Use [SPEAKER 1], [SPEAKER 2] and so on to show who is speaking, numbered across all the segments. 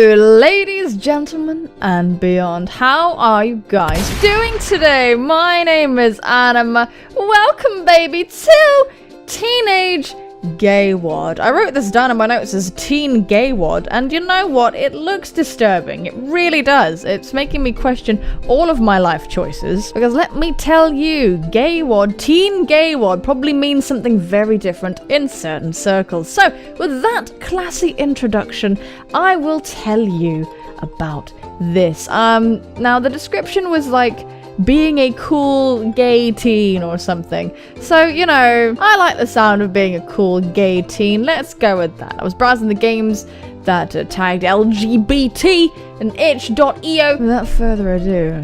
[SPEAKER 1] Hello, ladies, gentlemen, and beyond. How are you guys doing today? My name is Anima. Welcome, baby, to Teenage Gaywad. I wrote this down in my notes as Teen Gaywad, and you know what? It looks disturbing. It really does. It's making me question all of my life choices, because let me tell you, Gaywad, Teen Gaywad probably means something very different in certain circles. So, with that classy introduction, I will tell you about this. Now the description was like being a cool gay teen or something. So, you know, I like the sound of being a cool gay teen. Let's go with that. I was browsing the games that tagged LGBT and itch.io. Without further ado,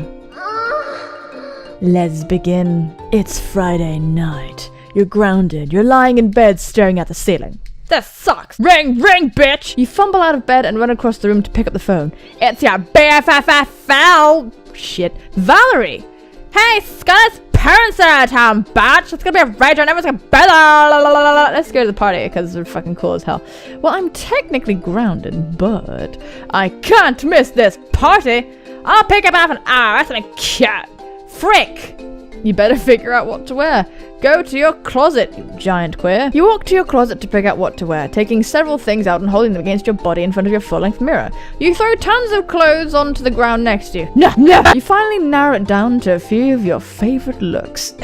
[SPEAKER 1] let's begin. It's Friday night. You're grounded. You're lying in bed staring at the ceiling. This sucks. Ring, ring, bitch! You fumble out of bed and run across the room to pick up the phone. It's your BFFFL. Shit. Valerie! Hey, Scarlett's parents are out of town, bitch! It's gonna be a rage and everyone's gonna let's go to the party, because they're fucking cool as hell. Well, I'm technically grounded, but I can't miss this party! I'll pick up half an hour, that's my cat! Frick! You better figure out what to wear. Go to your closet, you giant queer. You walk to your closet to pick out what to wear, taking several things out and holding them against your body in front of your full-length mirror. You throw tons of clothes onto the ground next to you. No! You finally narrow it down to a few of your favorite looks.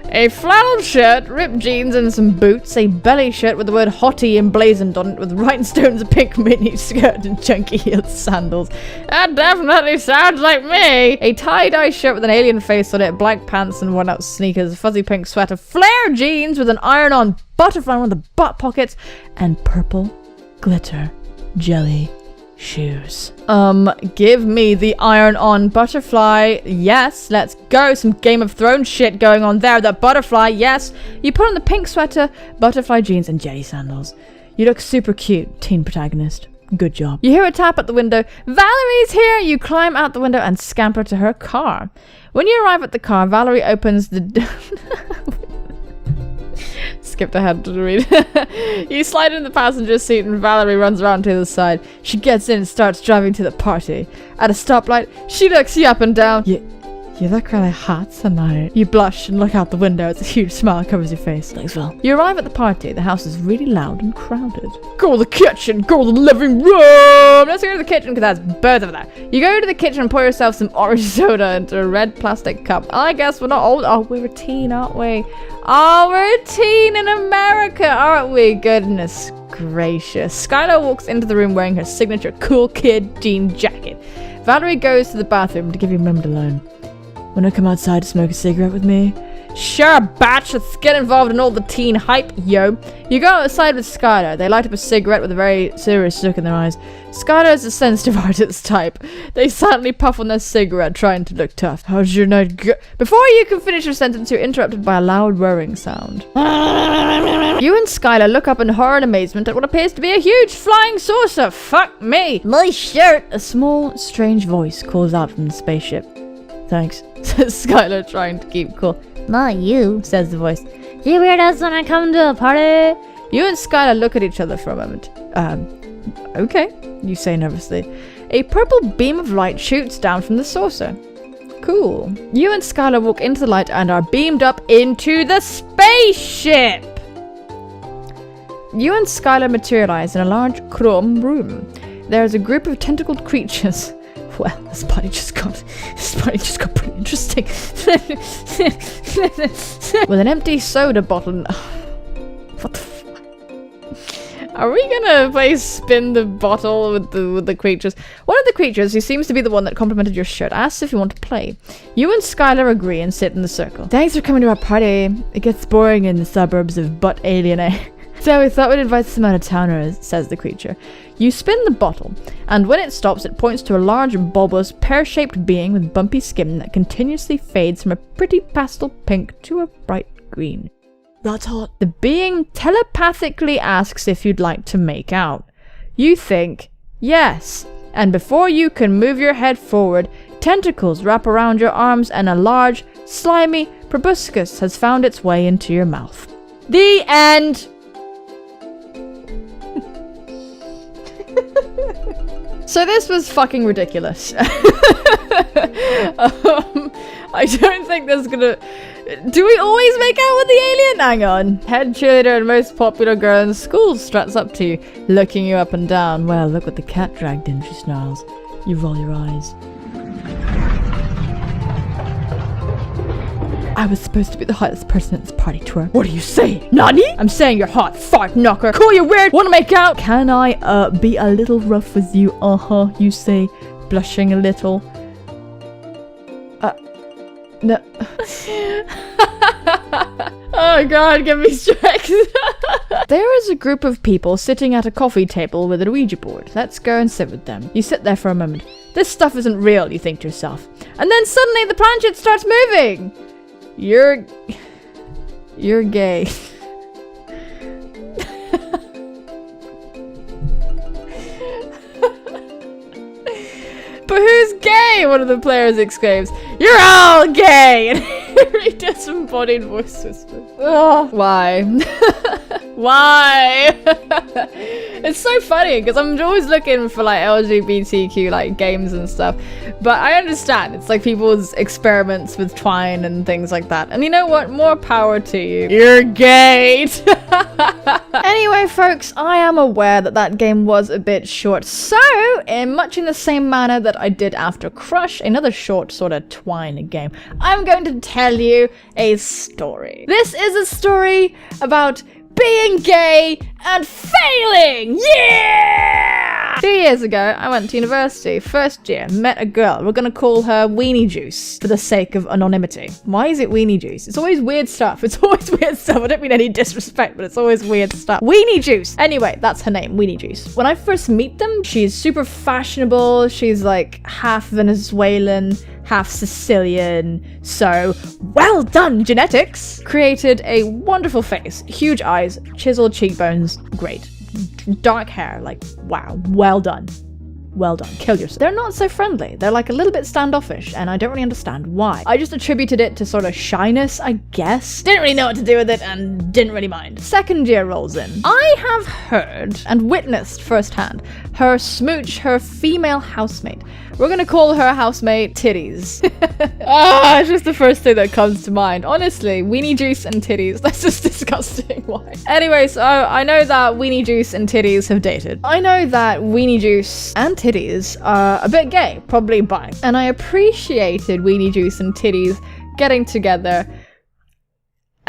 [SPEAKER 1] A flannel shirt, ripped jeans and some boots, a belly shirt with the word hottie emblazoned on it with rhinestones, a pink mini skirt and chunky heeled sandals. That definitely sounds like me! A tie-dye shirt with an alien face on it, black pants and worn-out sneakers, a fuzzy pink sweater, flare jeans with an iron-on butterfly on the butt pockets, and purple glitter jelly shoes. Give me the iron-on butterfly. Yes, let's go. Some Game of Thrones shit going on there. The butterfly, yes. You put on the pink sweater, butterfly jeans, and jelly sandals. You look super cute, teen protagonist. Good job. You hear a tap at the window. Valerie's here! You climb out the window and scamper to her car. When you arrive at the car, Valerie opens the skipped ahead to read. You slide in the passenger seat and Valerie runs around to the side. She gets in and starts driving to the party. At a stoplight, she looks you up and down. You look really hot tonight. You blush and look out the window as a huge smile covers your face. Thanks, Val. You arrive at the party. The house is really loud and crowded. Go to the kitchen. Go to the living room. Let's go to the kitchen because that's both of that. You go to the kitchen and pour yourself some orange soda into a red plastic cup. I guess we're not old. Oh, we're a teen, aren't we? Oh, we're a teen in America, aren't we? Goodness gracious. Skylar walks into the room wearing her signature cool kid jean jacket. Valerie goes to the bathroom to give you a moment alone. Wanna come outside to smoke a cigarette with me? Sure, batch, let's get involved in all the teen hype, yo. You go outside with Skylar. They light up a cigarette with a very serious look in their eyes. Skylar is a sensitive artist type. They silently puff on their cigarette, trying to look tough. How's your night go? Before you can finish your sentence, you're interrupted by a loud whirring sound. You and Skylar look up in horror and amazement at what appears to be a huge flying saucer. Fuck me. My shirt. A small, strange voice calls out from the spaceship. Thanks, says Skylar, trying to keep cool. Not you, says the voice. You weirdos wanna come to a party? You and Skylar look at each other for a moment. Okay, you say nervously. A purple beam of light shoots down from the saucer. Cool. You and Skylar walk into the light and are beamed up into the spaceship! You and Skylar materialize in a large chrome room. There is a group of tentacled creatures. Well, this party just got pretty interesting. With an empty soda bottle. What the fuck? Are we gonna play spin the bottle with the creatures? One of the creatures, who seems to be the one that complimented your shirt, asks if you want to play. You and Skylar agree and sit in the circle. Thanks for coming to our party. It gets boring in the suburbs of butt alien, eh? So we thought we'd invite some out-of-towners, says the creature. You spin the bottle, and when it stops, it points to a large, bulbous, pear-shaped being with bumpy skin that continuously fades from a pretty pastel pink to a bright green. That's hot. The being telepathically asks if you'd like to make out. You think, yes, and before you can move your head forward, tentacles wrap around your arms and a large, slimy proboscis has found its way into your mouth. The end! So this was fucking ridiculous. I don't think there's gonna... Do we always make out with the alien? Hang on. Head cheerleader and most popular girl in school struts up to you, looking you up and down. Well, look what the cat dragged in, she snarls. You roll your eyes. I was supposed to be the hottest person at this party tour. What do you say? Nani? I'm saying you're hot, fart knocker. Cool, you're weird. Wanna make out? Can I, be a little rough with you? Uh-huh, you say, blushing a little. No. Oh god, give me strength. There is a group of people sitting at a coffee table with a Ouija board. Let's go and sit with them. You sit there for a moment. This stuff isn't real, you think to yourself. And then suddenly the planchette starts moving. You're gay. But who's gay? One of the players exclaims. You're all gay! And Harry disembodied voice whispers. Oh, why? Why? It's so funny because I'm always looking for like LGBTQ like games and stuff, but I understand it's like people's experiments with twine and things like that. And you know what? More power to you. You're gay. Anyway, folks, I am aware that that game was a bit short, so in much in the same manner that I did after Crush, another short sort of twine game, I'm going to tell you a story. This is a story about being gay and failing! Yeah! 2 years ago, I went to university. First year, met a girl. We're gonna call her Weenie Juice for the sake of anonymity. Why is it Weenie Juice? It's always weird stuff. It's always weird stuff. I don't mean any disrespect, but it's always weird stuff. Weenie Juice! Anyway, that's her name, Weenie Juice. When I first meet them, she's super fashionable. She's like half Venezuelan, half Sicilian, so well done, genetics! Created a wonderful face, huge eyes, chiseled cheekbones, great. Dark hair, like, wow, well done. Well done, kill yourself. They're not so friendly. They're like a little bit standoffish, and I don't really understand why. I just attributed it to sort of shyness, I guess. Didn't really know what to do with it and didn't really mind. Second year rolls in. I have heard and witnessed firsthand her smooch her female housemate. We're gonna call her housemate Titties. It's just the first thing that comes to mind. Honestly, Weenie Juice and Titties, that's just disgusting. Why? Anyway, so I know that Weenie Juice and Titties have dated. I know that Weenie Juice and Titties are a bit gay, probably bi. And I appreciated Weenie Juice and Titties getting together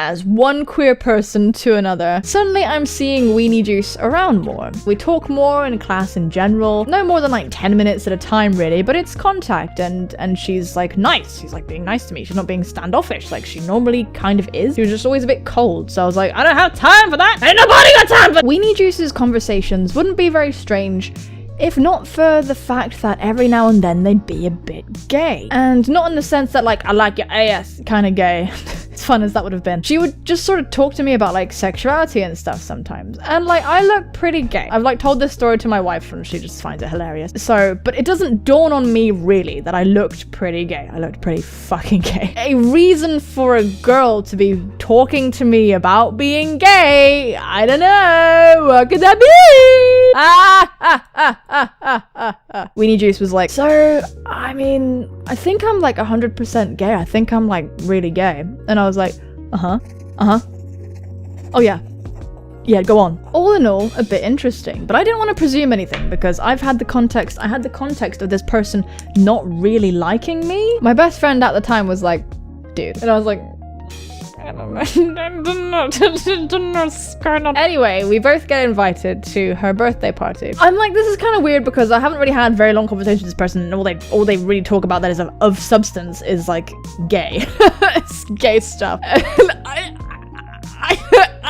[SPEAKER 1] as one queer person to another. Suddenly I'm seeing Weenie Juice around more. We talk more in class in general. No more than like 10 minutes at a time really, but it's contact and she's like nice. She's like being nice to me. She's not being standoffish like she normally kind of is. She was just always a bit cold. So I was like, I don't have time for that. Ain't nobody got time for Weenie Juice's conversations wouldn't be very strange if not for the fact that every now and then they'd be a bit gay. And not in the sense that like, I like your ass kind of gay. As fun as that would have been. She would just sort of talk to me about like sexuality and stuff sometimes. And like, I look pretty gay. I've like told this story to my wife and she just finds it hilarious. So, but it doesn't dawn on me really that I looked pretty gay. I looked pretty fucking gay. A reason for a girl to be talking to me about being gay, I don't know. What could that be? Weenie Juice was like, so, I mean, I think I'm like 100% gay. I think I'm like really gay. And I was like, oh yeah, go on. All in all, a bit interesting, but I didn't want to presume anything because I had the context of this person not really liking me. My best friend at the time was like, dude, and I was like, I don't know. Anyway, we both get invited to her birthday party. I'm like, this is kind of weird because I haven't really had very long conversations with this person and all they really talk about that is of substance is like gay. It's gay stuff. And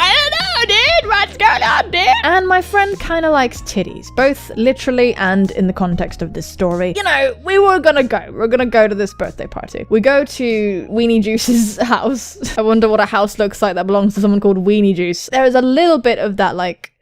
[SPEAKER 1] I don't know, dude, what's going on, dude? And my friend kind of likes titties, both literally and in the context of this story. You know, we're gonna go to this birthday party. We go to Weenie Juice's house. I wonder what a house looks like that belongs to someone called Weenie Juice. There is a little bit of that, like,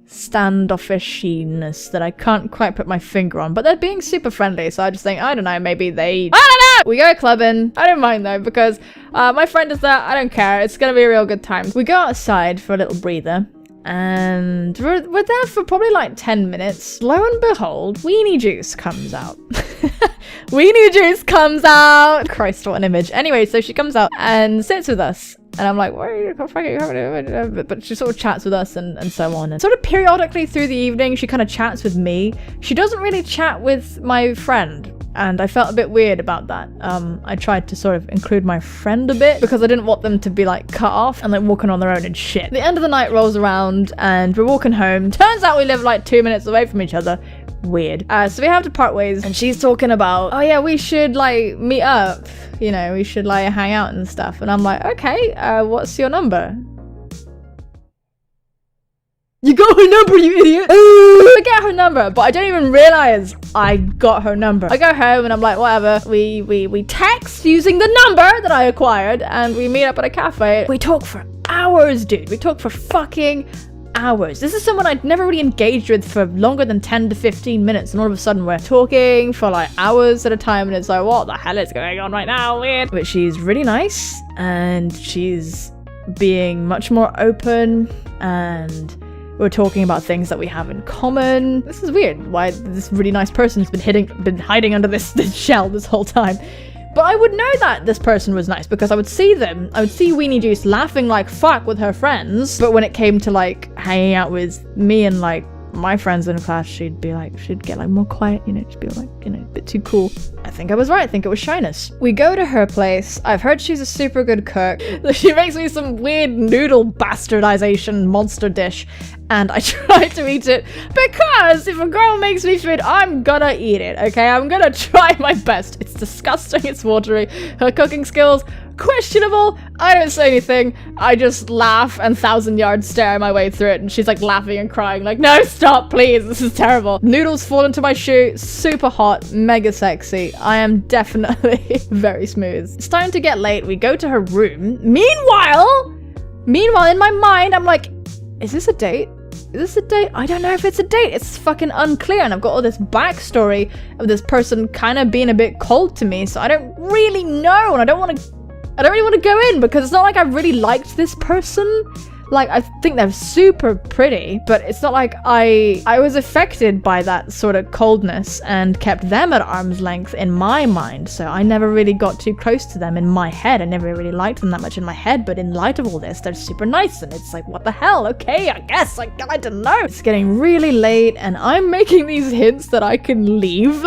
[SPEAKER 1] standoffishiness that I can't quite put my finger on, but they're being super friendly, so I just think, I don't know, maybe I don't know! We go clubbing. I don't mind though, because my friend is there. I don't care. It's gonna be a real good time. We go outside for a little breather. And we're there for probably like 10 minutes. Lo and behold, Weenie Juice comes out. Weenie Juice comes out! Christ, what an image. Anyway, so she comes out and sits with us. And I'm like, what are you fucking... But she sort of chats with us and so on. And sort of periodically through the evening, she kind of chats with me. She doesn't really chat with my friend. And I felt a bit weird about that. I tried to sort of include my friend a bit because I didn't want them to be like cut off and like walking on their own and shit. The end of the night rolls around and we're walking home. Turns out we live like 2 minutes away from each other. Weird. So we have to part ways and she's talking about, oh yeah, we should like meet up. You know, we should like hang out and stuff. And I'm like, okay, what's your number? You got her number, you idiot! I get her number, but I don't even realize I got her number. I go home and I'm like, whatever. We text using the number that I acquired and we meet up at a cafe. We talk for hours, dude. We talk for fucking hours. This is someone I'd never really engaged with for longer than 10 to 15 minutes. And all of a sudden we're talking for like hours at a time. And it's like, what the hell is going on right now? Weird. But she's really nice and she's being much more open and we're talking about things that we have in common. This is weird. Why this really nice person's been hiding under this shell this whole time. But I would know that this person was nice because I would see them. I would see Weenie Juice laughing like fuck with her friends. But when it came to like hanging out with me and like my friends in class, she'd get like more quiet, you know, she'd be like, you know, a bit too cool. I think I was right. I think it was shyness. We go to her place. I've heard she's a super good cook. She makes me some weird noodle bastardization monster dish. And I try to eat it because if a girl makes me food, I'm gonna eat it, okay? I'm gonna try my best. It's disgusting, it's watery. Her cooking skills, questionable. I don't say anything. I just laugh and 1,000-yard stare my way through it. And she's like laughing and crying like, no, stop, please. This is terrible. Noodles fall into my shoe. Super hot, mega sexy. I am definitely very smooth. It's starting to get late. We go to her room. Meanwhile, in my mind, I'm like, is this a date? Is this a date? I don't know if it's a date. It's fucking unclear. And I've got all this backstory of this person kind of being a bit cold to me. So I don't really know. And I don't really want to go in because it's not like I really liked this person. Like, I think they're super pretty, but it's not like I was affected by that sort of coldness and kept them at arm's length in my mind. So I never really got too close to them in my head. I never really liked them that much in my head, but in light of all this, they're super nice. And it's like, what the hell? Okay, I guess, I don't know. It's getting really late and I'm making these hints that I can leave.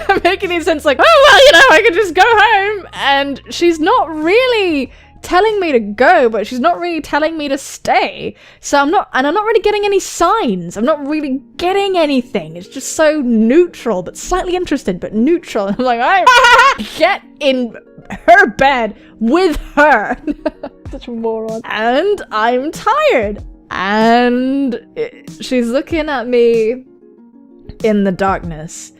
[SPEAKER 1] I'm making these hints like, oh, well, you know, I can just go home. And she's not really telling me to go, but she's not really telling me to stay. So I'm not really getting any signs. I'm not really getting anything. It's just so neutral, but slightly interested, but neutral. I'm like, I get in her bed with her. Such a moron. And I'm tired. And she's looking at me in the darkness.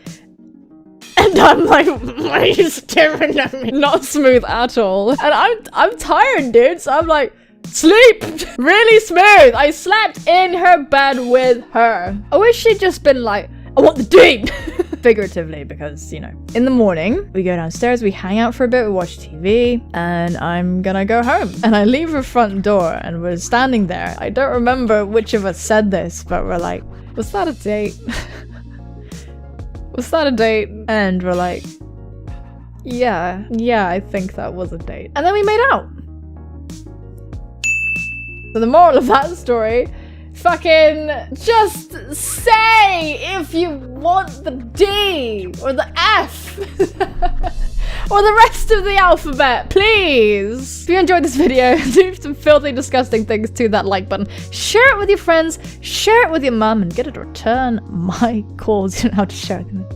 [SPEAKER 1] And I'm like, why are you staring at me? Not smooth at all. And I'm tired, dude. So I'm like, sleep. Really smooth. I slept in her bed with her. I wish she'd just been like, I want the date. Figuratively, because, you know. In the morning, we go downstairs, we hang out for a bit, we watch TV, and I'm gonna go home. And I leave her front door, and we're standing there. I don't remember which of us said this, but we're like, was that a date? Was that a date? And we're like, yeah, I think that was a date. And then we made out. So the moral of that story, fucking just say if you want the D or the F or the rest of the alphabet, please. If you enjoyed this video, do some filthy, disgusting things to that like button. Share it with your friends, share it with your mum, and get her to return my calls. You don't have to share them.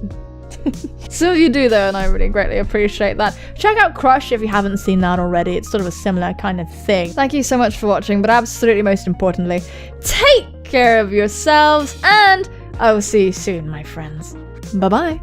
[SPEAKER 1] Some of you do though, and I really greatly appreciate that. Check out Crush if you haven't seen that already. It's sort of a similar kind of thing. Thank you so much for watching, but absolutely most importantly, take care of yourselves, and I will see you soon, my friends. Bye-bye.